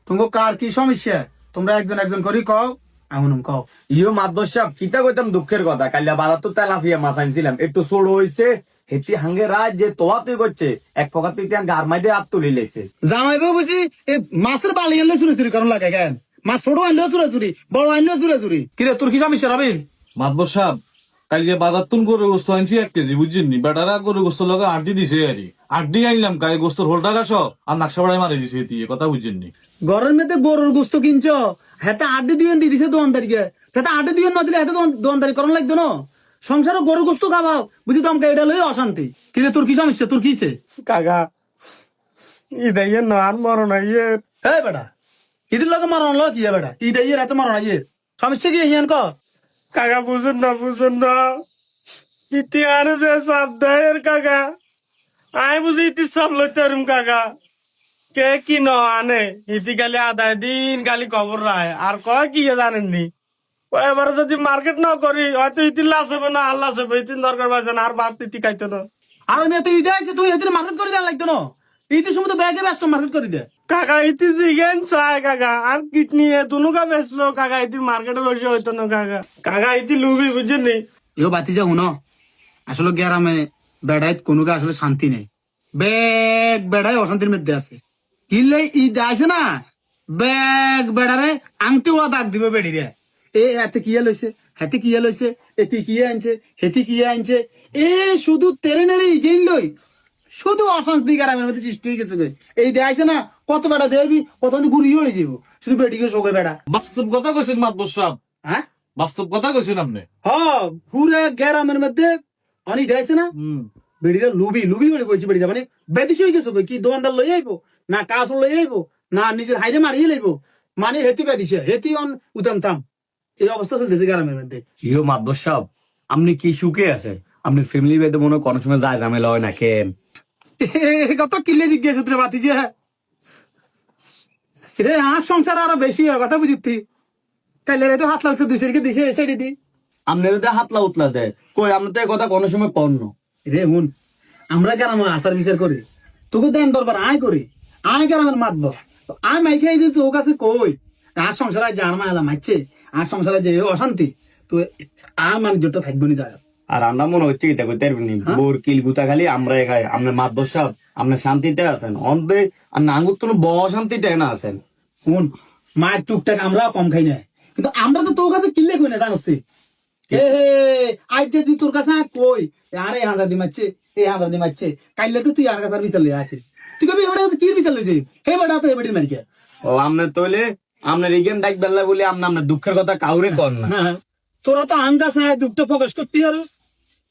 তোমাকে কার কি সমস্যা তোমরা একজন একজন করি কও এমন কও। ইও মাদ্দর সাহেব কিতা কইতাম দুঃখের কথা, কালিয়া বাজার তো তেলাফিয়া মাছ আনছিলাম, একটু ছোট হইছে হেতি হাঙ্গে রাত যে তোয়া তুই করছে এক পকাত তুই গার মাইতে হাত তুলি লেছে। জামাইবো বুঝি এই মাছের বালি আনলে চুরি চুরি কারণ লাগে কেন? মাছ ছোট আনলেও চুরি চুরি, বড় আনলেও চুরি চুরি। কিরে তোর কি সমস্যা রবি? মাতবর সাহেব কালকে বাজার তুন গরু গোস্ত আনছি 1 কেজি বুঝছেন নি, বেটারা গরু গোস্ত লগে আড্ডি দিছে আরি আড্ডি আনলাম কাই গোস্তর হোলটা গাছ আর নাকশা বাড়াই মারি দিছে এটি কথা বুঝছেন নি। ঘরের মধ্যে গরুর গোস্ত কিনছ হেতে আড্ডি দিয়ে দি দিছে দোকানদারিকে, হেতে আড্ডি দিয়ে না দিলে হেতে দোকানদারি করন লাগতো না। সংসারে গরুর গোস্ত খাবাও বুঝি তোমাকে এটা লই অশান্তি। কিরে তোর কি সমস্যা? তোর কিছে? কাকা ইদাইয়ে নান মরণ আইয়ে এই বেটা ইদির লগে মারণ ল কি বেটা? ঈদ আইয়ের এত মারণ আইয়ের সমস্যা কি হিয়ান ক? কাকা বুঝুন না ইতি আরে যে সাপ দেয়ের কাকা আই বুঝি ইতি সব লইতারুম কাকা কে কি ন আনে ইতি গালি আদায় দিন গালি খবর রায় আর কয় কি জানেননি এবারে যদি মার্কেট না করি হয়তো ইতি লাস হবে না আল্লাহ হবে ইতিন দরকার পাইছে না আর বাদ ইতি খাইতো না। আর আমি তো ঈদে আইছে তুই হেতে মার্কেট করে দেওয়া লাগতো না। ঈদের সময় তো ব্যাগে ব্যস্ত মার্কেট করে দে। কাকা ইতি জিগেন চায় কাকা আর কিডনি এ দুনুকা বেচলো কাকা ইতি মার্কেটে বসে হইতো না কাকা কাকা ইতি লুবি বুঝছেন নি। ইও বাতি যা হুনো আসলে গ্রামে বেড়াইত কোনো আসলে শান্তি নেই, ব্যাগ বেড়ায় অশান্তির মধ্যে আছে। কিনলে ঈদ আছে না ব্যাগ বেড়ারে আংটি ওরা দাগ দিবে বেড়িরে। এতে কিয়া লইছে হাতে কিয়া লইছে এতে কিয়া আনছে হেতি কিয়া আনছে এ শুধু তেরে নেড়ে ইগেইন লই শুধু অশান্তি গ্রামের মধ্যে সৃষ্টি হয়ে গেছে। এই দেখাইছে না কত বেড়া দেবি কত ঘুরি হয়ে যাব শুধু বেডিকে শোকে বেড়া। বাস্তব কথা কইছেন মাতবর সাহেব, হ্যাঁ বাস্তব কথা কইছেন আপনি। হ পুরা গ্রামের মধ্যে অনি দেখাইছে না বেড়িটা লুবি লুবি বলে কইছি বেড়িটা মানে বেদিস হয়ে গেছে কি দোকানদার লই আইবো না কাজ লই আইবো না নিজের হাইরে মারিয়ে লইবো মানে হেতি বেদিছে হেতি অন উদাম থাম এই অবস্থা চলতেছে গ্রামের মধ্যে। ইও মাদ্দর সাহেব আপনি কি সুখে আছে? আপনি ফ্যামিলি বেদে মনে কোনো সময় যায় ঝামেলা হয় না কেন? কত কিলে জিজ্ঞেস সূত্রে বাতি যে রে আর সংসার আরো বেশি হয় কথা বুঝিতি কাইলে রে তো হাত লাগছে দুই সেরকে দিছে এসে দি আপনার তো হাতলা উতলা দেয় কই আপনি তো এই কথা কোনো সময় কর্ণ রে হুন আমরা গ্রামে আচার বিচার করি তোকে দেন দরবার আয় করি আয় গ্রামের মাতব আয় মাইকে এই যে তোর কাছে কই আর সংসারে যে আর মালা মারছে আর সংসারে যে অশান্তি তো আর মানে জোরটা থাকবে নি যায়। আর আমরা মনে হচ্ছে এটা করতে পারবেন বোর কিল গুতা খালি আমরা খাই আপনার মাদ্দর সাহেব আপনার শান্তিতে আছেন অন্তে আর নাঙ্গুর তো বড় শান্তিতে না আছেন। হুন মায়ের টুকটাক আমরা কম খাই না কিন্তু আমরা তো তোর কাছে কিনলে কই না জানোস হে আজ যদি তোর কাছে কই আরে হাজার দি মারছে এই হাজার দি মারছে কাইলে তো তুই আর কাছে বিচার লই আছে তুই কবি এবারে কি বিচার লই যাই হে বড়া তো এবারে মারি কে ও আপনার তৈলে আপনার ইগেন ডাক বেলা বলে আপনার দুঃখের কথা কাউরে কর না। তোরা তো আঙ্গা সাহেব দুঃখটা প্রকাশ করতে হারুস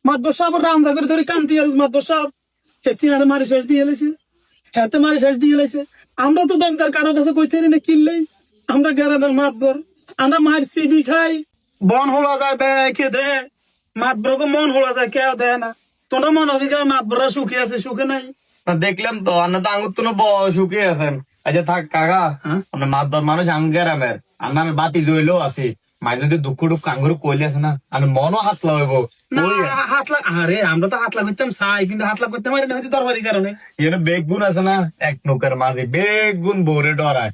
মাদ্দর সাহেব রামদা করে ধরে কামতে হারুস মাদ্দর সাহেব হেতি আর মারি শেষ দিয়ে এলেছে হেতে মারি শেষ দিয়ে এলেছে আমরা তো দমকার কারো কাছে কইতে না কিনলেই আমরা গ্রামের মাতবর আমরা মার সিবি খাই বন হলা যায় বেখে দে মাতবরকে মন হলা যায় কেউ দেয় না তোরা মন অধিকার মাতবরা সুখে আছে সুখে নাই। দেখলাম তো আপনার তো আঙুর তো বড় সুখে আছেন। আচ্ছা থাক কাকা আপনার মাতবর মানুষ আঙ্গের আমের আর আমি বাতি জইলেও আছি মাঝে যদি দুঃখ টুক আঙ্গুর কইলে আছে না আমি মনও হাত লাগাইব হাত লাগ আরে আমরা তো হাত লাগাইতাম চাই কিন্তু হাত লাগাইতে পারি না হয়তো দরবারি কারণে এখানে বেগুন আছে না এক নৌকার মাঝে বেগুন ভরে ডরায়